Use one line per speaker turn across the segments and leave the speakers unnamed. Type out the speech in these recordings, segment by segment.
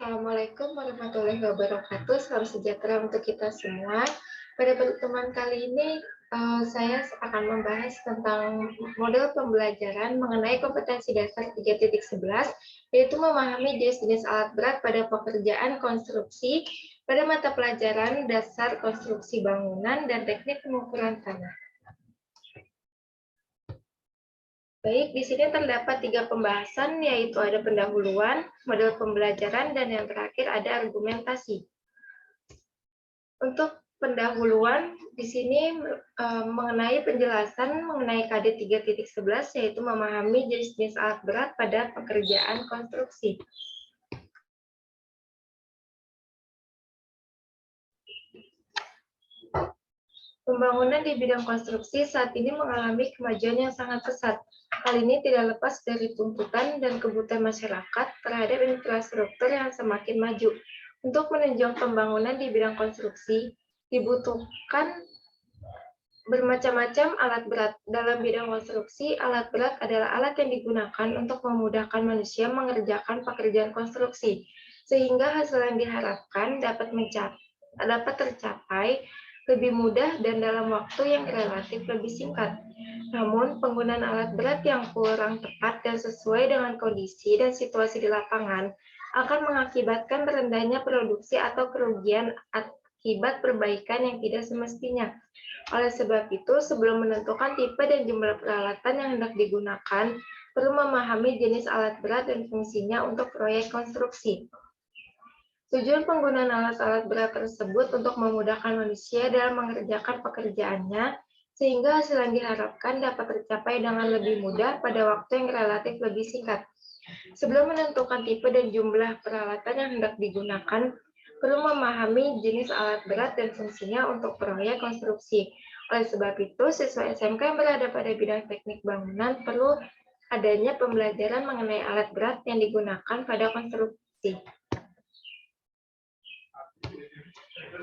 Assalamualaikum warahmatullahi wabarakatuh. Salam sejahtera untuk kita semua. Pada pertemuan kali ini, saya akan membahas tentang model pembelajaran mengenai kompetensi dasar 3.11, yaitu memahami jenis-jenis alat berat pada pekerjaan konstruksi pada mata pelajaran dasar konstruksi bangunan dan teknik pengukuran tanah. Baik, di sini terdapat 3 pembahasan, yaitu ada pendahuluan, model pembelajaran, dan yang terakhir ada argumentasi. Untuk pendahuluan, di sini mengenai penjelasan mengenai KD 3.11, yaitu memahami jenis-jenis alat berat pada pekerjaan konstruksi. Pembangunan di bidang konstruksi saat ini mengalami kemajuan yang sangat pesat. Hal ini tidak lepas dari tuntutan dan kebutuhan masyarakat terhadap infrastruktur yang semakin maju. Untuk menunjang pembangunan di bidang konstruksi, dibutuhkan bermacam-macam alat berat. Dalam bidang konstruksi, alat berat adalah alat yang digunakan untuk memudahkan manusia mengerjakan pekerjaan konstruksi, sehingga hasil yang diharapkan dapat tercapai lebih mudah dan dalam waktu yang relatif lebih singkat. Namun, penggunaan alat berat yang kurang tepat dan sesuai dengan kondisi dan situasi di lapangan akan mengakibatkan rendahnya produksi atau kerugian akibat perbaikan yang tidak semestinya. Oleh sebab itu, sebelum menentukan tipe dan jumlah peralatan yang hendak digunakan, perlu memahami jenis alat berat dan fungsinya untuk proyek konstruksi. Tujuan penggunaan alat-alat berat tersebut untuk memudahkan manusia dalam mengerjakan pekerjaannya, sehingga hasil yang diharapkan dapat tercapai dengan lebih mudah pada waktu yang relatif lebih singkat. Sebelum menentukan tipe dan jumlah peralatan yang hendak digunakan, perlu memahami jenis alat berat dan fungsinya untuk proyek konstruksi. Oleh sebab itu, siswa SMK yang berada pada bidang teknik bangunan perlu adanya pembelajaran mengenai alat berat yang digunakan pada konstruksi.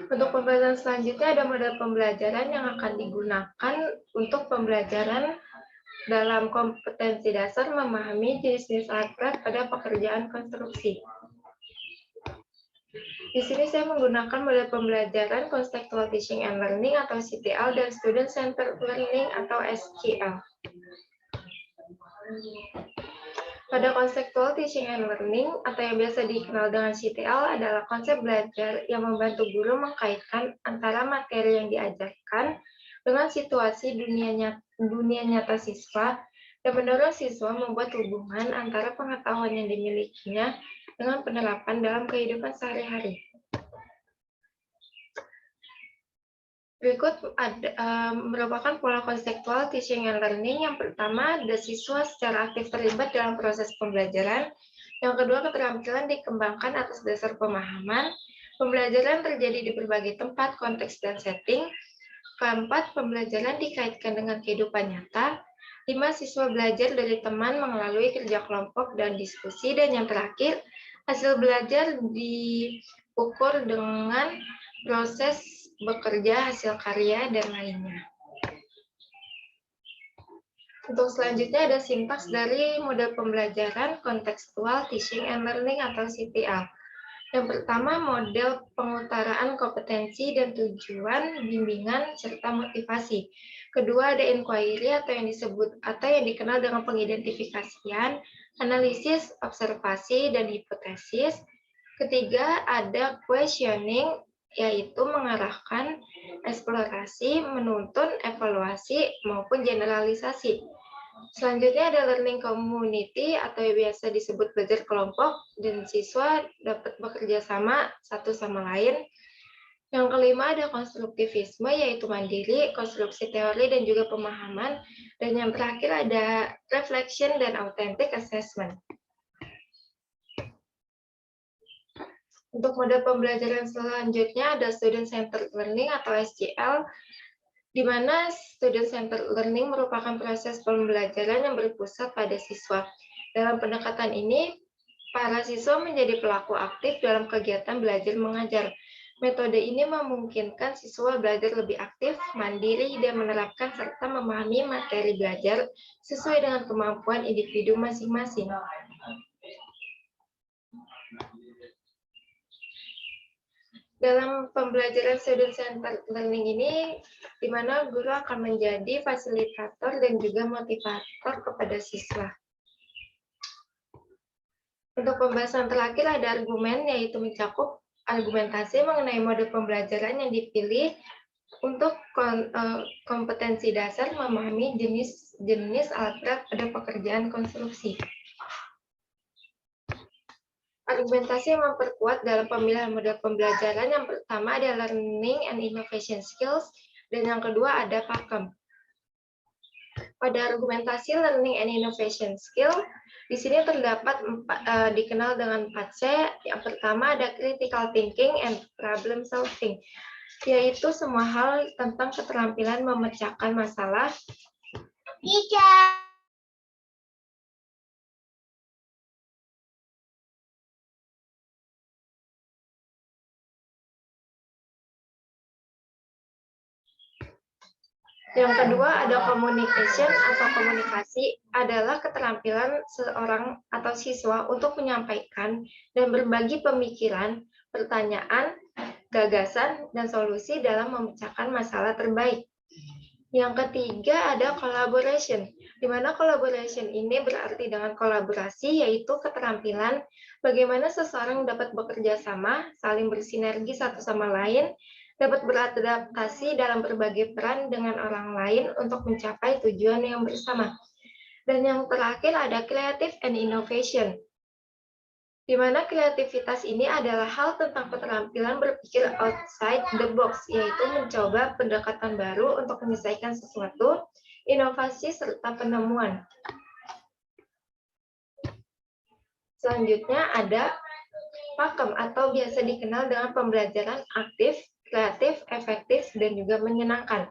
Untuk pembahasan selanjutnya ada model pembelajaran yang akan digunakan untuk pembelajaran dalam kompetensi dasar memahami jenis-jenis alat berat pada pekerjaan konstruksi. Di sini saya menggunakan model pembelajaran Contextual Teaching and Learning atau CTL dan Student Centered Learning atau SCL. Pada Conceptual Teaching and Learning, atau yang biasa dikenal dengan CTL, adalah konsep belajar yang membantu guru mengkaitkan antara materi yang diajarkan dengan situasi dunia nyata siswa, dan mendorong siswa membuat hubungan antara pengetahuan yang dimilikinya dengan penerapan dalam kehidupan sehari-hari. Berikut merupakan pola konseptual teaching and learning. Yang pertama, ada siswa secara aktif terlibat dalam proses pembelajaran. Yang kedua, keterampilan dikembangkan atas dasar pemahaman. Pembelajaran terjadi di berbagai tempat, konteks, dan setting. Keempat, pembelajaran dikaitkan dengan kehidupan nyata. 5, siswa belajar dari teman melalui kerja kelompok dan diskusi. Dan yang terakhir, hasil belajar diukur dengan proses bekerja, hasil karya, dan lainnya. Untuk selanjutnya ada sintaks dari model pembelajaran Contextual Teaching and Learning atau CTL. Yang pertama, model pengutaraan kompetensi dan tujuan, bimbingan, serta motivasi. Kedua, ada inquiry atau yang dikenal dengan pengidentifikasian, analisis, observasi, dan hipotesis. Ketiga, ada questioning, yaitu mengarahkan, eksplorasi, menuntun, evaluasi, maupun generalisasi. Selanjutnya ada learning community atau yang biasa disebut belajar kelompok, dan siswa dapat bekerja sama satu sama lain. Yang kelima ada konstruktivisme, yaitu mandiri, konstruksi teori, dan juga pemahaman. Dan yang terakhir ada reflection dan authentic assessment. Untuk model pembelajaran selanjutnya ada Student Centered Learning atau SCL, di mana Student Centered Learning merupakan proses pembelajaran yang berpusat pada siswa. Dalam pendekatan ini, para siswa menjadi pelaku aktif dalam kegiatan belajar mengajar. Metode ini memungkinkan siswa belajar lebih aktif, mandiri, dan menerapkan serta memahami materi belajar sesuai dengan kemampuan individu masing-masing. Dalam pembelajaran student-centered learning ini, di mana guru akan menjadi fasilitator dan juga motivator kepada siswa. Untuk pembahasan terakhir ada argumen, yaitu mencakup argumentasi mengenai mode pembelajaran yang dipilih untuk kompetensi dasar memahami jenis alat berat pada pekerjaan konstruksi. Argumentasi yang memperkuat dalam pemilihan model pembelajaran yang pertama ada learning and innovation skills, dan yang kedua ada pakem. Pada argumentasi learning and innovation skill, di sini terdapat dikenal dengan 4C. Yang pertama ada critical thinking and problem solving, yaitu semua hal tentang keterampilan memecahkan masalah. Yang kedua ada communication atau komunikasi, adalah keterampilan seorang atau siswa untuk menyampaikan dan berbagi pemikiran, pertanyaan, gagasan, dan solusi dalam memecahkan masalah terbaik. Yang ketiga ada collaboration, di mana collaboration ini berarti dengan kolaborasi, yaitu keterampilan bagaimana seseorang dapat bekerja sama, saling bersinergi satu sama lain, dapat beradaptasi dalam berbagai peran dengan orang lain untuk mencapai tujuan yang bersama. Dan yang terakhir ada creative and innovation, di mana kreativitas ini adalah hal tentang keterampilan berpikir outside the box, yaitu mencoba pendekatan baru untuk menyelesaikan sesuatu, inovasi, serta penemuan. Selanjutnya ada pakem atau biasa dikenal dengan pembelajaran aktif, kreatif, efektif, dan juga menyenangkan.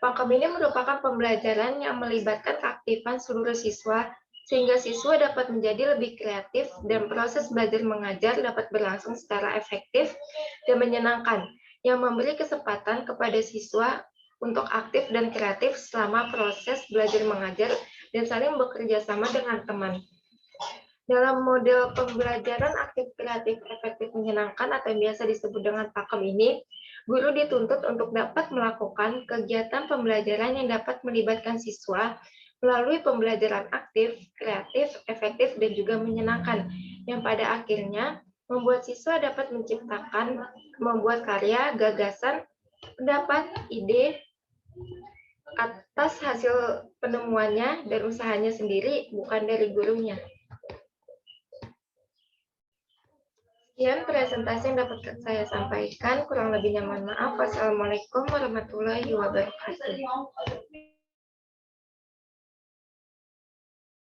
Pakem ini merupakan pembelajaran yang melibatkan keaktifan seluruh siswa, sehingga siswa dapat menjadi lebih kreatif dan proses belajar mengajar dapat berlangsung secara efektif dan menyenangkan, yang memberi kesempatan kepada siswa untuk aktif dan kreatif selama proses belajar mengajar dan saling bekerja sama dengan teman. Dalam model pembelajaran aktif, kreatif, efektif, menyenangkan atau yang biasa disebut dengan pakem ini, guru dituntut untuk dapat melakukan kegiatan pembelajaran yang dapat melibatkan siswa melalui pembelajaran aktif, kreatif, efektif, dan juga menyenangkan, yang pada akhirnya membuat siswa dapat menciptakan, membuat karya, gagasan, pendapat, ide, atas hasil penemuannya dan usahanya sendiri, bukan dari gurunya. Sekian presentasi yang dapat saya sampaikan. Kurang lebihnya mohon maaf. Wassalamualaikum warahmatullahi wabarakatuh.